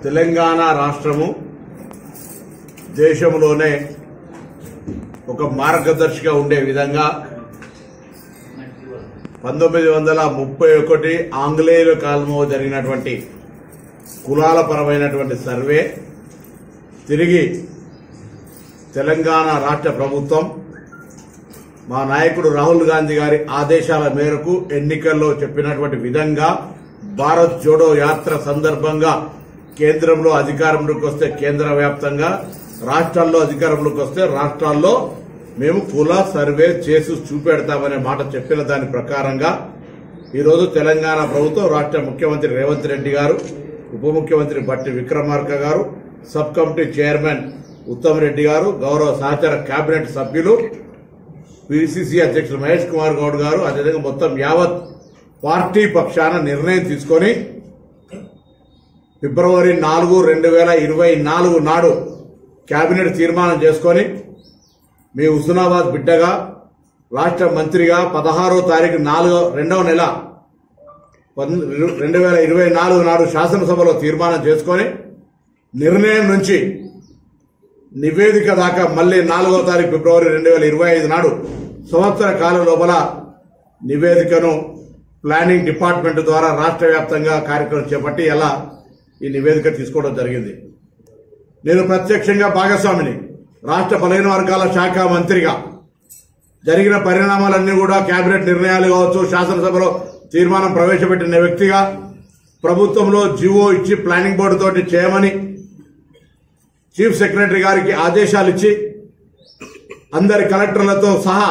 తెలంగాణ రాష్ట్రము దేశంలోనే ఒక మార్గదర్శిగా ఉండే విధంగా 1931 ఆంగ్లేయుల కాలంలో జరిగినటువంటి కులాల పరమైనటువంటి సర్వే తిరిగి తెలంగాణ రాష్ట్ర ప్రభుత్వం మా నాయకుడు రాహుల్ గాంధీ గారి ఆదేశాల మేరకు ఎన్నికల్లో చెప్పినటువంటి విధంగా భారత్ జోడో యాత్ర సందర్భంగా కేంద్రంలో అధికారంలోకి వస్తే కేంద్ర వ్యాప్తంగా, రాష్ట్రాల్లో అధికారంలోకి వస్తే రాష్ట్రాల్లో మేము కుల సర్వే చేసి చూపెడతామనే మాట చెప్పిన దాని ప్రకారంగా ఈరోజు తెలంగాణ ప్రభుత్వం రాష్ట్ర ముఖ్యమంత్రి రేవంత్ రెడ్డి గారు, ఉప ముఖ్యమంత్రి బట్టి విక్రమార్క గారు, sub committee chairman Uttam Reddy గారు, గౌరవ సహచర కేబినెట్ సభ్యులు, పిసిసి అధ్యక్షులు మహేష్ కుమార్ గౌడ్ గారు, అదేవిధంగా మొత్తం యావత్ పార్టీ పక్షాన నిర్ణయం తీసుకొని ఫిబ్రవరి 4, 2024 నాడు కేబినెట్ తీర్మానం చేసుకొని మీ హుస్నాబాద్ బిడ్డగా రాష్ట్ర మంత్రిగా 16వ తారీఖు 2వ నెల 2024 నాడు శాసనసభలో తీర్మానం చేసుకొని నిర్ణయం నుంచి నివేదిక దాకా మళ్లీ 4వ తారీఖు ఫిబ్రవరి 2025 నాడు సంవత్సర కాలం లోపల నివేదికను ప్లానింగ్ డిపార్ట్మెంట్ ద్వారా రాష్ట్ర వ్యాప్తంగా కార్యక్రమం చేపట్టి ఎలా ఈ నివేదిక తీసుకోవడం జరిగింది. నేను ప్రత్యక్షంగా భాగస్వామిని, రాష్ట్ర బలహీన వర్గాల శాఖ మంత్రిగా జరిగిన పరిణామాలన్నీ కూడా కేబినెట్ నిర్ణయాలు కావచ్చు, శాసనసభలో తీర్మానం ప్రవేశపెట్టిన వ్యక్తిగా ప్రభుత్వంలో జీవో ఇచ్చి ప్లానింగ్ బోర్డు తోటి చేయమని చీఫ్ సెక్రటరీ గారికి ఆదేశాలు ఇచ్చి అందరి కలెక్టర్లతో సహా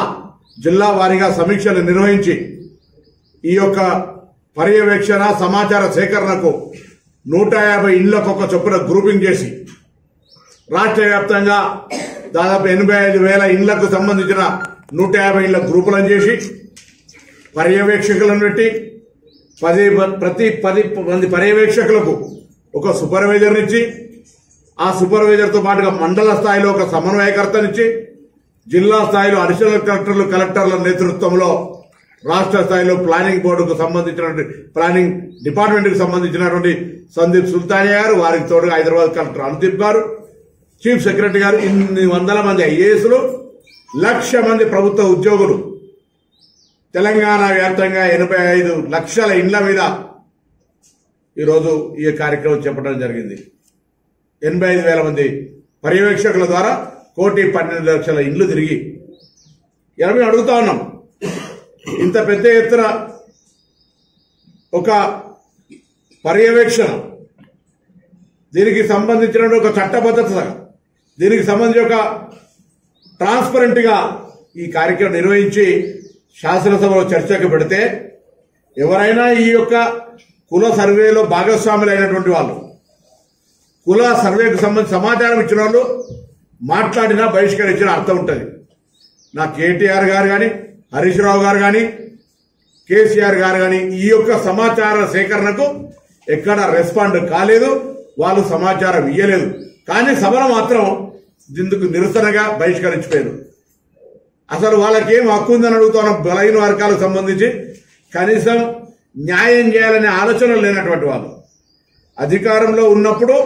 జిల్లా వారీగా సమీక్షలు నిర్వహించి ఈ యొక్క పర్యవేక్షణ సమాచార సేకరణకు 150 ఇండ్లకు ఒక చొప్పున గ్రూపింగ్ చేసి రాష్ట్ర వ్యాప్తంగా దాదాపు 85,000 ఇండ్లకు సంబంధించిన 150 ఇండ్ల గ్రూపులను చేసి పర్యవేక్షకులను పెట్టి ప్రతి 10 మంది పర్యవేక్షకులకు ఒక సూపర్వైజర్నిచ్చి ఆ సూపర్వైజర్తో పాటుగా మండల స్థాయిలో ఒక సమన్వయకర్తనిచ్చి జిల్లా స్థాయిలో అడిషనల్ కలెక్టర్లు, కలెక్టర్ల నేతృత్వంలో రాష్ట్ర స్థాయిలో ప్లానింగ్ బోర్డుకు సంబంధించినటువంటి ప్లానింగ్ డిపార్ట్మెంట్ కు సంబంధించినటువంటి సందీప్ సుల్తానియా గారు, వారికి తోడుగా హైదరాబాద్ కలెక్టర్ అనుదీప్ గారు, చీఫ్ సెక్రటరీ గారు, ఇన్ని వందల మంది ఐఏఎస్లు, 1,00,000 మంది ప్రభుత్వ ఉద్యోగులు తెలంగాణ వ్యాప్తంగా 85 లక్షల ఇండ్ల మీద ఈరోజు ఈ కార్యక్రమం చేపట్టడం జరిగింది. 85,000 మంది పర్యవేక్షకుల ద్వారా 1,12,00,000 ఇండ్లు తిరిగి మేము అడుగుతా ఉన్నాం. ఇంత పెద్ద ఎత్తున ఒక పర్యవేక్షణ, దీనికి సంబంధించిన ఒక చట్టబద్ధత, దీనికి సంబంధించి ఒక ట్రాన్స్పరెంట్ గా ఈ కార్యక్రమం నిర్వహించి శాసనసభలో చర్చకు పెడితే ఎవరైనా ఈ యొక్క కుల సర్వేలో భాగస్వాములైనటువంటి వాళ్ళు, కుల సర్వేకు సంబంధించి సమాచారం ఇచ్చిన వాళ్ళు మాట్లాడినా బహిష్కరించిన అర్థం ఉంటుంది. నా కేటీఆర్ గారు కానీ, హరీష్ రావు గారు కానీ, కేసీఆర్ గారు కానీ ఈ యొక్క సమాచార సేకరణకు ఎక్కడ రెస్పాండ్ కాలేదు, వాళ్ళు సమాచారం ఇయ్యలేదు. కానీ సభలో మాత్రం ఇందుకు నిరసనగా బహిష్కరించిపోయారు. అసలు వాళ్ళకేం హక్కు ఉందని అడుగుతున్న బలహీన వర్గాలకు సంబంధించి కనీసం న్యాయం చేయాలనే ఆలోచన లేనటువంటి వాళ్ళు అధికారంలో ఉన్నప్పుడు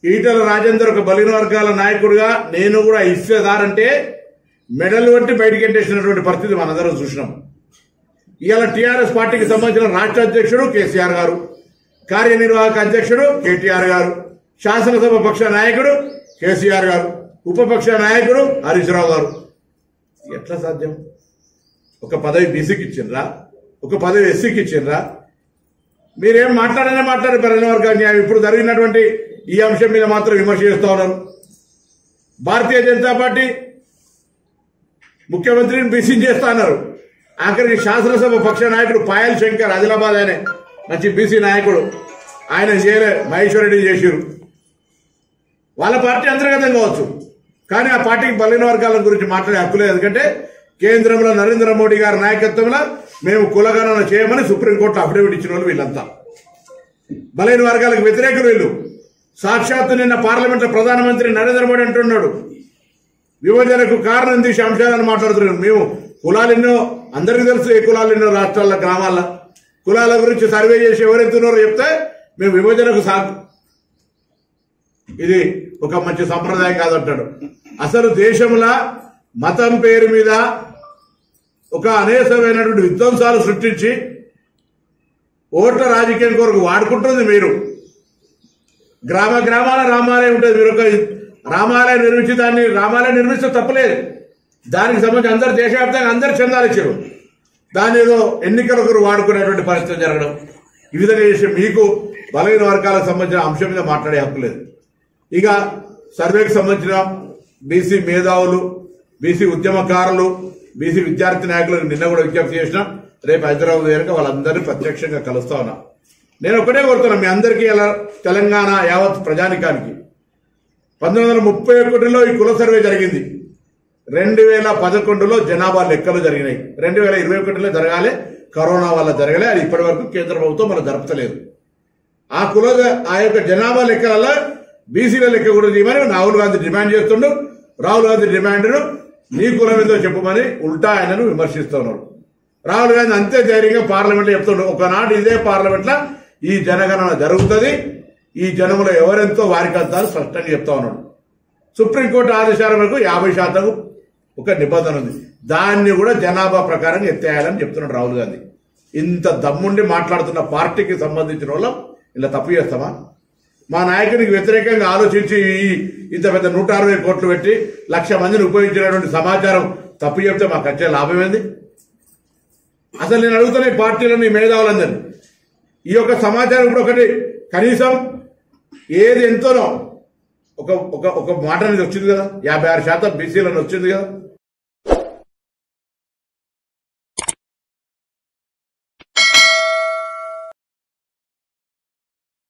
ఈటెల రాజేందర్ ఒక బలహీన వర్గాల నాయకుడిగా నేను కూడా ఇచ్చేదారంటే మెడల్ వంటి బయటికి ఎంటేసినటువంటి పరిస్థితి మనందరం చూసినాం. ఇవాళ టీఆర్ఎస్ పార్టీకి సంబంధించిన రాష్ట్ర అధ్యక్షుడు కేసీఆర్ గారు, కార్యనిర్వాహక అధ్యక్షుడు కేటీఆర్ గారు, శాసనసభ పక్ష నాయకుడు కేసీఆర్ గారు, ఉపపక్ష నాయకుడు హరీష్ రావు గారు. ఎట్లా సాధ్యం? ఒక పదవి బీసీకి ఇచ్చిండ్రా, ఒక పదవి ఎస్సీకి ఇచ్చిండ్రా? మీరేం మాట్లాడారు బలహీన వర్గాల న్యాయం. ఇప్పుడు జరిగినటువంటి ఈ అంశం మీద మాత్రం విమర్శ చేస్తూ ఉన్నారు. భారతీయ జనతా పార్టీ ముఖ్యమంత్రిని బీసీని చేస్తా అన్నారు. ఆఖరికి శాసనసభ పక్ష నాయకుడు పాయల్ శంకర్, ఆదిలాబాద్ ఆయన మంచి బీసీ నాయకుడు, ఆయన చేయలే, మహేశ్వర్ రెడ్డి చేశారు. వాళ్ళ పార్టీ అంతర్గతం కావచ్చు, కానీ ఆ పార్టీకి బలహీన వర్గాల గురించి మాట్లాడే హక్కు లేదు. ఎందుకంటే కేంద్రంలో నరేంద్ర మోడీ గారి నాయకత్వంలో మేము కులగణన చేయమని సుప్రీంకోర్టులో అఫిడవిట్ ఇచ్చిన వాళ్ళు వీళ్ళంతా బలహీన వర్గాలకు వ్యతిరేకులు. వీళ్ళు సాక్షాత్తు నిన్న పార్లమెంట్ లో ప్రధానమంత్రి నరేంద్ర మోడీ అంటున్నాడు, విభజనకు కారణం తీసే అంశాలను మాట్లాడుతున్నాడు. మేము కులాలెన్నో, అందరికీ తెలుసు ఏ కులాలెన్నో రాష్ట్రాల గ్రామాల కులాల గురించి సర్వే చేసి ఎవరెంతున్నారో చెప్తే మేము విభజనకు ఇది ఒక మంచి సంప్రదాయం కాదంటాడు. అసలు దేశంలో మతం పేరు మీద ఒక అనేకమైనటువంటి విధ్వంసాలు సృష్టించి ఓట్ల రాజకీయం కొరకు వాడుకుంటుంది మీరు. గ్రామ గ్రామాల రామాలయం ఉంటుంది. మీరు ఒక రామాలయం నిర్మించి దాన్ని రామాలయం నిర్మిస్తే తప్పలేదు. దానికి సంబంధించి అందరు దేశవ్యాప్తంగా అందరు చందాలు ఇచ్చారు. దాని ఏదో ఎన్నికల కొరకు వాడుకునేటువంటి పరిస్థితి జరగడం, ఈ విధంగా చేసి మీకు బలహీన వర్గాలకు సంబంధించిన అంశం మీద మాట్లాడే హక్కు లేదు. ఇక సర్వేకి సంబంధించిన బీసీ మేధావులు, బీసీ ఉద్యమకారులు, బీసీ విద్యార్థి నాయకులకు నిన్న కూడా విజ్ఞప్తి చేసిన, రేపు హైదరాబాద్ కనుక వాళ్ళందరినీ ప్రత్యక్షంగా కలుస్తా ఉన్నా. నేను ఒకటే కోరుతున్నా మీ అందరికీ, ఇలా తెలంగాణ యావత్ ప్రజానికానికి 1931లో ఈ కుల సర్వే జరిగింది. 2011లో జనాభా లెక్కలు జరిగినాయి. 2021లో జరగాలి, కరోనా వల్ల జరగలే. అది ఇప్పటి వరకు కేంద్ర ప్రభుత్వం మనం జరపలేదు. ఆ యొక్క జనాభా లెక్కలలో బీసీల లెక్క కూడా చేయమని రాహుల్ గాంధీ డిమాండ్ చేస్తుండు. రాహుల్ గాంధీ డిమాండ్ను నీ కులం ఏదో చెప్పమని ఉల్టా ఆయనను విమర్శిస్తున్నారు. రాహుల్ గాంధీ అంతే ధైర్యంగా పార్లమెంట్లో చెప్తుండ్రు, ఒకనాడు ఇదే పార్లమెంట్లో ఈ జనగణన జరుగుతుంది, ఈ జనములో ఎవరెంతో వారికి అంతా స్పష్టంగా చెప్తా ఉన్నాడు. సుప్రీంకోర్టు ఆదేశాల మేరకు 50% ఒక నిబంధన ఉంది. దాన్ని కూడా జనాభా ప్రకారం ఎత్తేయాలని చెప్తున్నాడు రాహుల్ గాంధీ. ఇంత దమ్ముండి మాట్లాడుతున్న పార్టీకి సంబంధించిన వాళ్ళం ఇలా తప్పు చేస్తామా? మా నాయకునికి వ్యతిరేకంగా ఆలోచించి ఇంత పెద్ద 160 కోట్లు పెట్టి 1,00,000 మందిని ఉపయోగించినటువంటి సమాచారం తప్పు చెప్తే మాకు వచ్చే లాభం ఏంది? అసలు నేను అడుగుతున్న ఈ పార్టీలని మేధావులందరినీ ఈ యొక్క సమాచారం ఇప్పుడు ఒకటి కనీసం ఏది ఎంతోనో ఒక మాట అనేది వచ్చింది కదా, 56% బీసీలను వచ్చింది కదా.